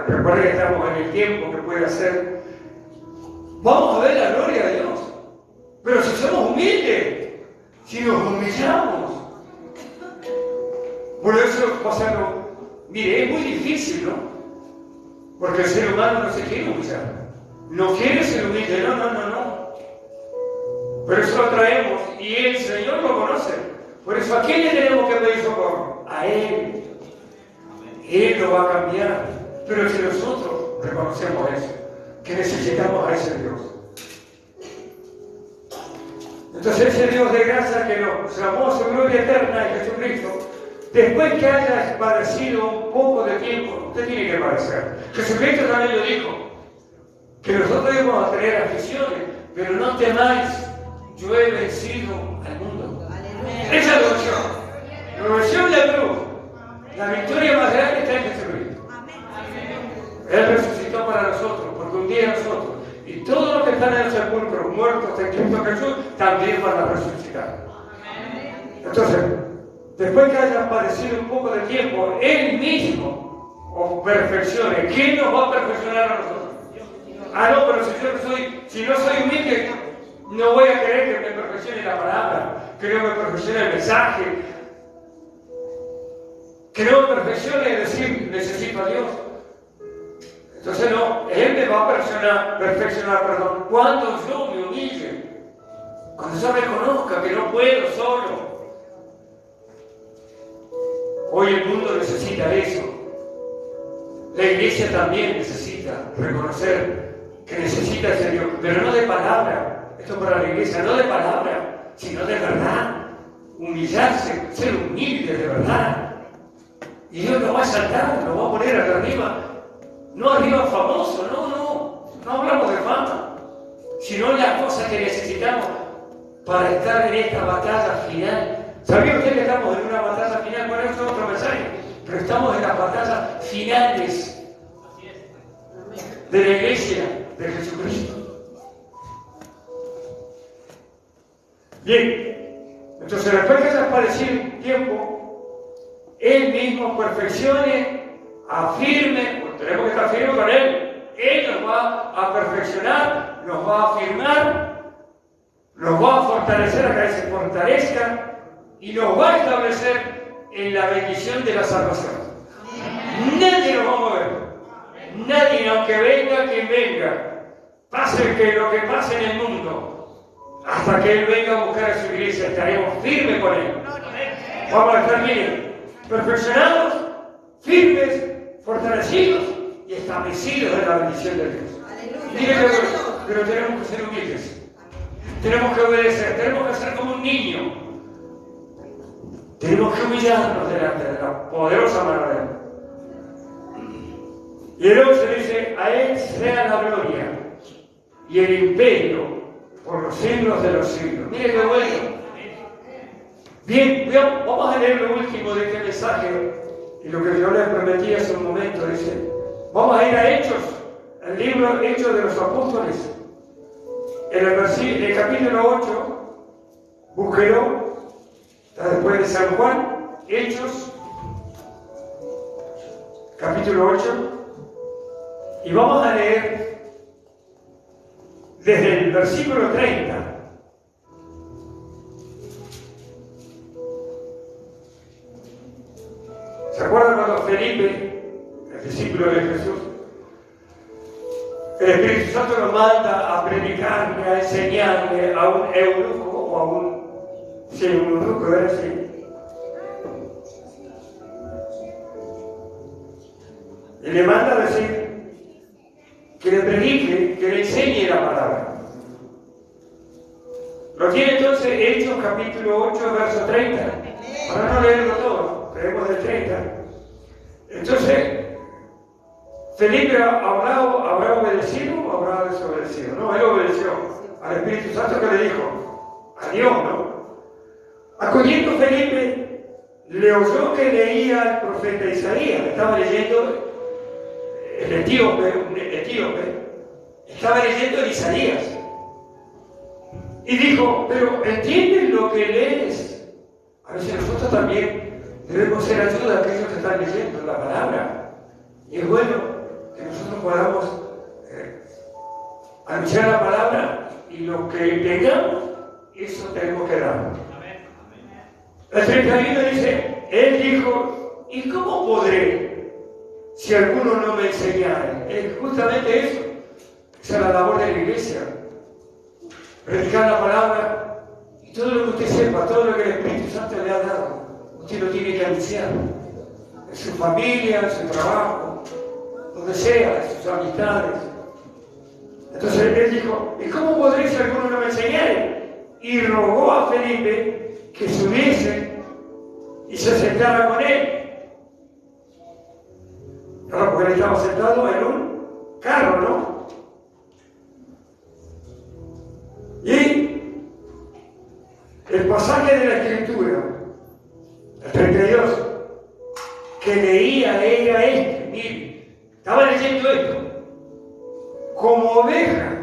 recuerden que estamos en el tiempo que puede ser, vamos a ver la gloria de Dios. Pero si somos humildes, si nos humillamos, por eso pasarlo, mire, es muy difícil, ¿no? Porque el ser humano no se quiere humillar. No quiere ser humilde, no. Pero eso lo traemos y el Señor lo conoce. Por eso, ¿a quién le tenemos que pedir socorro? A Él. Él lo va a cambiar. Pero si nosotros reconocemos eso, que necesitamos a ese Dios. Entonces, ese Dios de gracia que nos llamó a su gloria eterna en Jesucristo, después que haya padecido un poco de tiempo, usted tiene que padecer. Jesucristo también lo dijo, que nosotros íbamos a tener aflicciones, pero no temáis, yo he vencido al mundo. Aleluya. Esa es la oración. La oración de la cruz. La victoria más grande está en Jesucristo. Él resucitó para nosotros, porque un día nosotros, y todos los que están en el sepulcro, muertos en Cristo Jesús, también van a resucitar. Entonces, después que hayan padecido un poco de tiempo, Él mismo os perfeccione. ¿Quién nos va a perfeccionar a nosotros? Ah, no, pero si no soy humilde, no voy a querer que me perfeccione la palabra, que no me perfeccione el mensaje, que no me perfeccione decir necesito a Dios. Entonces no, Él me va a perfeccionar, cuando yo me humille, cuando yo reconozca que no puedo solo. Hoy el mundo necesita eso. La iglesia también necesita reconocer que necesita ese Dios, pero no de palabra. Esto para la iglesia, no de palabra, sino de verdad. Humillarse, ser humilde de verdad. Y Dios lo va a saltar, lo va a poner arriba. No arriba famoso, no hablamos de fama, sino las cosas que necesitamos para estar en esta batalla final. ¿Sabía usted que estamos en una batalla final? Bueno, esto es otro mensaje, pero estamos en las batallas finales de la iglesia de Jesucristo. Bien, entonces después que haya padecido un tiempo, Él mismo perfeccione, afirme, pues tenemos que estar firmes con Él. Él nos va a perfeccionar, nos va a afirmar, nos va a fortalecer a que Él se fortalezca y nos va a establecer en la bendición de la salvación. Nadie nos va a mover. Nadie, aunque venga quien venga, pase lo que pase en el mundo, hasta que Él venga a buscar a su iglesia, estaremos firmes con Él. Vamos a estar bien, perfeccionados, firmes, fortalecidos y establecidos en la bendición de Dios. Pero tenemos que ser humildes, tenemos que obedecer, tenemos que ser como un niño, tenemos que humillarnos delante de la poderosa mano de Él. Y luego se dice, a Él sea la gloria y el imperio por los siglos de los siglos. Mire qué bueno. Bien, vamos a leer lo último de este mensaje y lo que yo les prometí hace un momento. Dice, vamos a ir a Hechos, el libro Hechos de los Apóstoles. En el capítulo 8, búsquelo, está después de San Juan, Hechos, capítulo 8. Y vamos a leer desde el versículo 30. ¿Se acuerdan cuando Felipe, el discípulo de Jesús, el Espíritu Santo lo manda a predicarle, a enseñarle a un eunuco o a un eunuco, era así? Y le manda a decir que le predique, que le enseñe la palabra. Lo tiene entonces Hechos capítulo 8, verso 30. Para no leerlo todo, leemos del 30. Entonces, Felipe habrá obedecido o habrá desobedecido. No, él obedeció al Espíritu Santo que le dijo, a Dios, ¿no? Acudiendo Felipe, le oyó que leía al profeta Isaías. Estaba leyendo el etíope, estaba leyendo en Isaías. Y dijo, pero ¿entienden lo que lees? A veces nosotros también debemos ser ayuda a aquellos que están leyendo la palabra. Y es bueno que nosotros podamos anunciar la palabra y lo que tengamos, eso tenemos que dar. El 31 dice, Él dijo, ¿y cómo podré si alguno no me enseñara? Es justamente eso. Esa es la labor de la iglesia. Predicar la palabra y todo lo que usted sepa, todo lo que el Espíritu Santo le ha dado, usted lo tiene que anunciar. En su familia, en su trabajo, donde sea, en sus amistades. Entonces Él dijo, ¿y cómo podré si alguno no me enseñara? Y rogó a Felipe que subiese y se sentara con él. Claro, porque él estaba sentado en un carro, ¿no? Y El pasaje de la Escritura, el 32, que leía era este, mire, estaba leyendo esto. Como oveja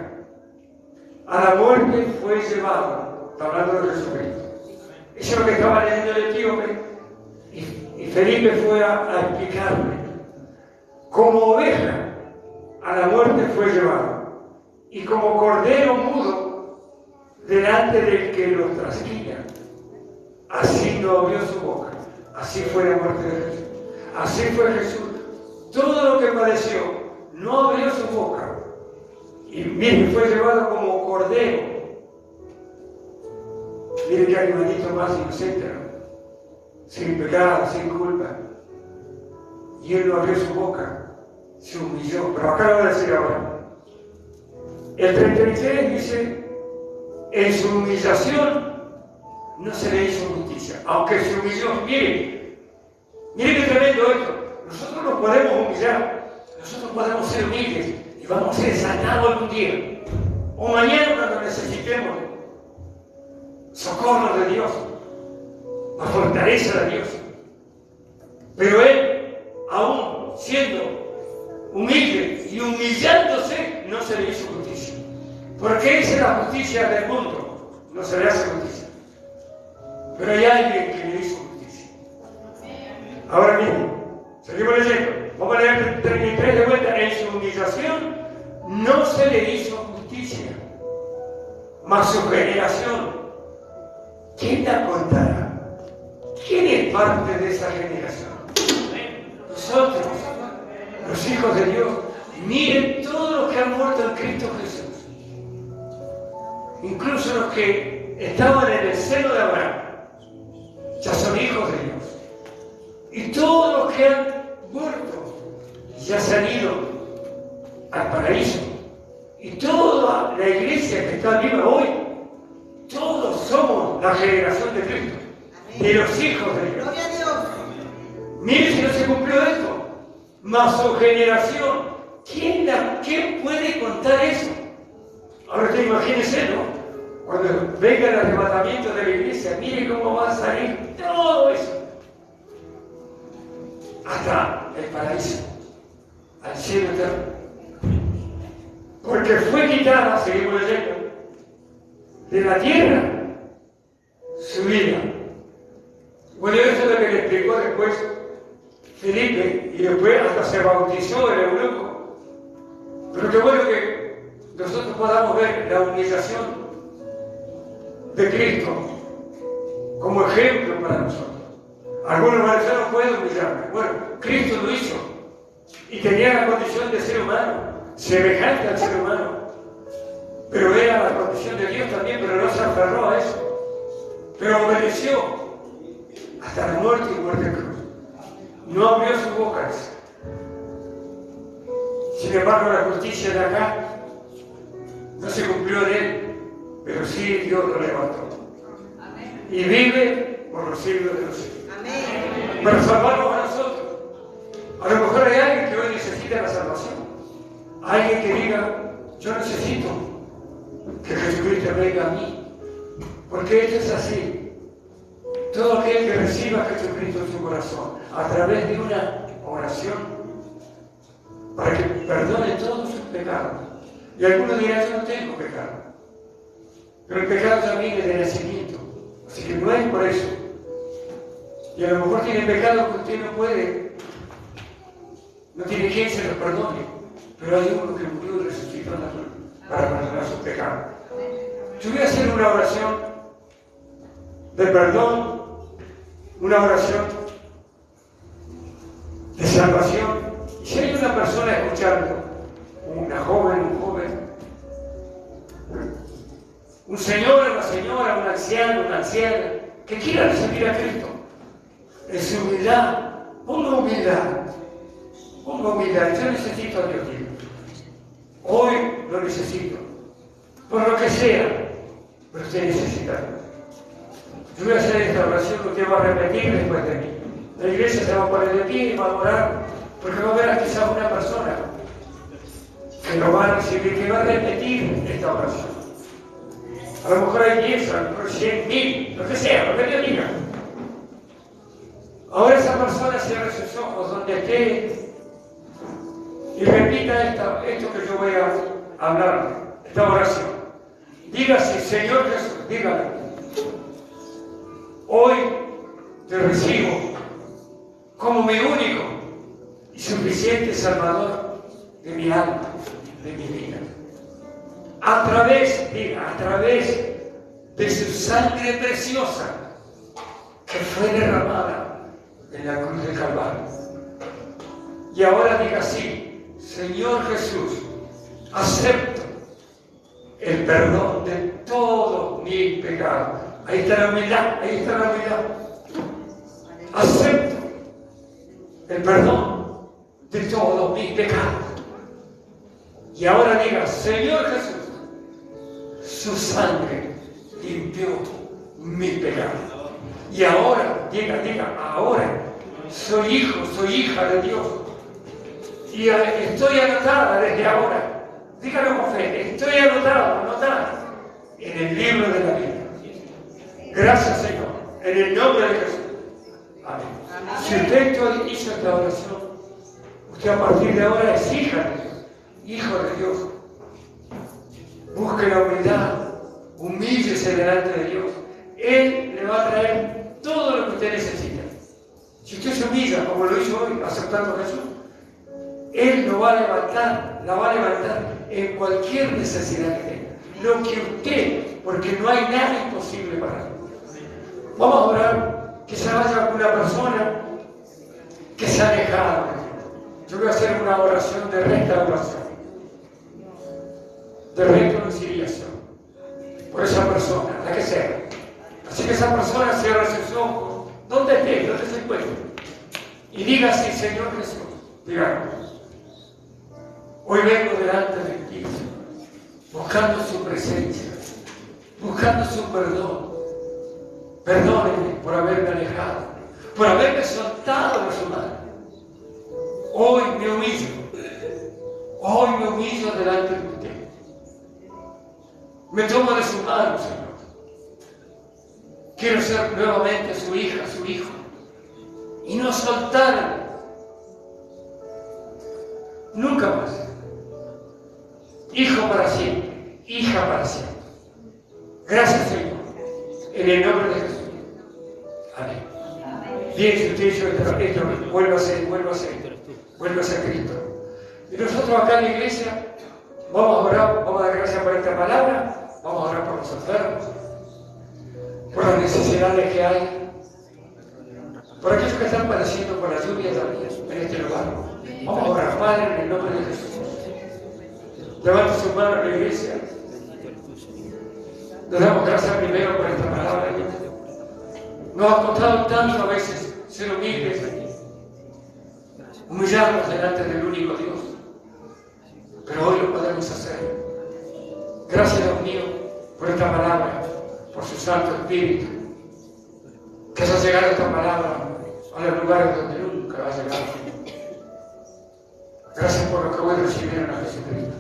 a la muerte fue llevado, está hablando de Jesucristo. Eso es lo que estaba leyendo el etíope, y Felipe fue a explicarle. Como oveja a la muerte fue llevado, y como cordero mudo delante del que lo trasquila, así no abrió su boca. Así fue la muerte de Jesús. Así fue Jesús. Todo lo que padeció, no abrió su boca. Y mire, fue llevado como cordero. Mire qué animalito más inocente, ¿no? Sin pecado, sin culpa. Y él no abrió su boca, se humilló. Pero acá lo voy a decir ahora. El 33 dice, en su humillación no se le hizo justicia. Aunque se humilló, mire qué tremendo esto. Nosotros nos podemos humillar, nosotros podemos ser humildes y vamos a ser sanados algún día. O mañana cuando necesitemos socorro de Dios, la fortaleza de Dios. Pero él, aún siendo humilde y humillándose, no se le hizo justicia. Porque esa es la justicia del mundo, no se le hace justicia. Pero hay alguien que le hizo justicia. Ahora mismo, seguimos leyendo. Vamos a leer el 33 de vuelta. En su humillación no se le hizo justicia, mas su generación, ¿quién la contará? ¿Quién es parte de esa generación? Nosotros, los hijos de Dios. Miren todos los que han muerto en Cristo Jesús. Incluso los que estaban en el seno de Abraham, ya son hijos de Dios. Y todos los que han muerto ya se han ido al paraíso. Y toda la iglesia que está viva hoy, todos somos la generación de Cristo, de los hijos de Dios. Gloria a Dios. Miren si no se cumplió esto. Mas su generación, ¿quién puede contar eso? Ahora usted imagínese, ¿no? Cuando venga el arrebatamiento de la iglesia, mire cómo va a salir todo eso. Hasta el paraíso, al cielo eterno. Porque fue quitada, seguimos leyendo, de la tierra su vida. Bueno, eso es lo que le explicó después Felipe, y después hasta se bautizó el eunuco. Pero qué bueno que nosotros podamos ver la humillación de Cristo como ejemplo para nosotros. Algunos van a decir, no puedo humillarme. Bueno, Cristo lo hizo y tenía la condición de ser humano, semejante al ser humano, pero era la condición de Dios también, pero no se aferró a eso, pero obedeció hasta la muerte y muerte de cruz. No abrió su boca. Sin embargo, la justicia de acá no se cumplió en él, pero sí Dios lo levantó. Amén. Y vive por los siglos de los siglos. Amén. Para salvarnos a nosotros. A lo mejor hay alguien que hoy necesita la salvación. Alguien que diga, yo necesito que Jesucristo venga a mí. Porque esto es así. Todo aquel que reciba a Jesucristo en su corazón, a través de una oración, para que perdone todos sus pecados. Y algunos dirán, yo no tengo pecado. Pero el pecado ya viene de nacimiento. Así que no es por eso. Y a lo mejor tiene pecado que usted no puede, no tiene quien se los perdone. Pero hay uno que murió y resucitó para perdonar sus pecados. Yo voy a hacer una oración de perdón, una oración de salvación. Y si hay una persona escuchando, una joven, un joven, un señor, una señora, un anciano, una anciana, que quiera recibir a Cristo, en su humildad, ponga humildad. Yo necesito a Dios mío. Hoy lo necesito, por lo que sea, pero usted necesita. Yo voy a hacer esta oración que usted va a repetir después de mí. La iglesia se va a poner de pie y va a orar, porque va a haber quizás una persona que lo va a recibir, que va a repetir esta oración. A lo mejor hay 10, a lo mejor 100, 1000, lo que sea, lo que Dios diga. Ahora esa persona cierre sus ojos donde esté y repita esto que yo voy a hablar, esta oración. Dígase, Señor Jesús, dígame. Hoy te recibo como mi único y suficiente Salvador de mi alma, de mi vida. A través de su sangre preciosa que fue derramada en la cruz del Calvario. Y ahora diga así, Señor Jesús, acepto el perdón de todos mis pecados. Ahí está la humildad, ahí está la humildad. Acepto el perdón de todos mis pecados. Y ahora diga, Señor Jesús, su sangre limpió mis pecados. Y ahora, diga, ahora soy hijo, soy hija de Dios. Y estoy anotada desde ahora. Dígalo con fe, estoy anotada en el libro de la vida. Gracias, Señor, en el nombre de Jesús. Amén. Si usted hizo esta oración, usted a partir de ahora es hija de Dios, hijo de Dios. Busque la humildad, humíllese delante de Dios. Él le va a traer todo lo que usted necesita. Si usted se humilla, como lo hizo hoy, aceptando a Jesús, Él lo va a levantar, la va a levantar en cualquier necesidad que tenga. Lo que usted, porque no hay nada imposible para Él. Vamos a orar, que se vaya una persona que se ha alejado. Yo voy a hacer una oración de restauración, de reconciliación, por esa persona, la que sea. Así que esa persona cierra sus ojos, donde esté, donde se encuentre, y diga así, Señor Jesús, digamos, hoy vengo delante de ti, buscando su presencia, buscando su perdón. Perdóneme por haberme alejado, por haberme soltado de su mano. Hoy me humillo delante de usted. Me tomo de su mano, Señor. Quiero ser nuevamente su hija, su hijo, y no soltarme nunca más. Hijo para siempre, hija para siempre. Gracias, Señor, en el nombre de Jesús. Amén. Bien, si usted hizo esto, vuélvase a Cristo. Y nosotros acá en la iglesia vamos a orar, vamos a dar gracias por esta palabra, vamos a orar por los enfermos, por las necesidades que hay, por aquellos que están padeciendo por la lluvia también en este lugar. Vamos a orar, Padre, en el nombre de Jesús. Levante su mano en la iglesia. Le damos gracias primero por esta palabra, Dios. Nos ha costado tanto a veces ser humildes, humillarnos delante del único Dios, pero hoy lo podemos hacer. Gracias, Dios mío, por esta palabra, por su Santo Espíritu, que haya llegado esta palabra a los lugares donde nunca ha llegado. Gracias por lo que hoy recibieron a Jesucristo.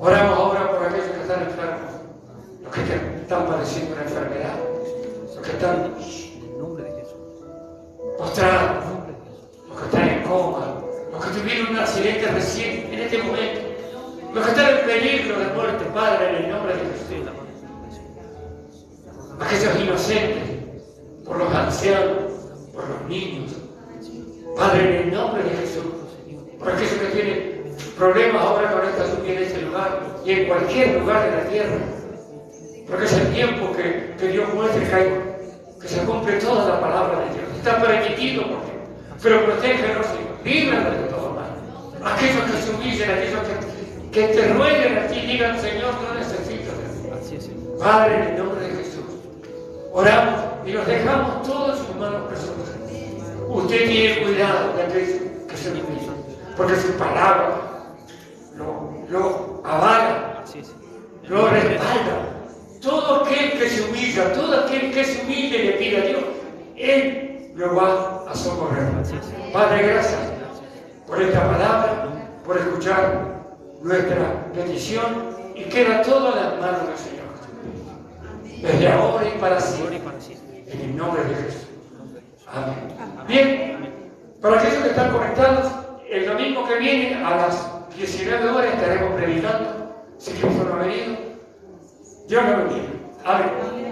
Oramos ahora por aquellos que están enfermos, los que están padeciendo una enfermedad, los que están postrados, los que están en coma, los que tuvieron un accidente recién en este momento, los que están en peligro de muerte, Padre, en el nombre de Jesús. Aquellos inocentes, por los ancianos, por los niños, Padre, en el nombre de Jesús, por aquellos que tienen problemas ahora con esta lluvia en este lugar y en cualquier lugar de la tierra, porque es el tiempo que Dios muestre que se cumple toda la palabra de Dios. Está permitido, pero protégenos y líbranos de todo mal. Aquellos que se humillen, aquellos que te rueguen a ti, digan, Señor, no necesito de ti. Padre, en el nombre de Jesús, oramos y nos dejamos todos en sus manos preciosas. Usted tiene cuidado de aquellos que se humillan, porque su palabra lo avala, lo respalda. Todo aquel que se humilla, todo aquel que se humille y le pide a Dios, Él lo va a socorrer. Padre, gracias por esta palabra, por escuchar nuestra petición, y queda todo en las manos del Señor. desde ahora y para siempre. En el nombre de Jesús. Amén. Bien, para aquellos que están conectados, el domingo que viene a las 19 horas estaremos predicando. Si Cristo no ha venido, Dios lo bendiga. Amén.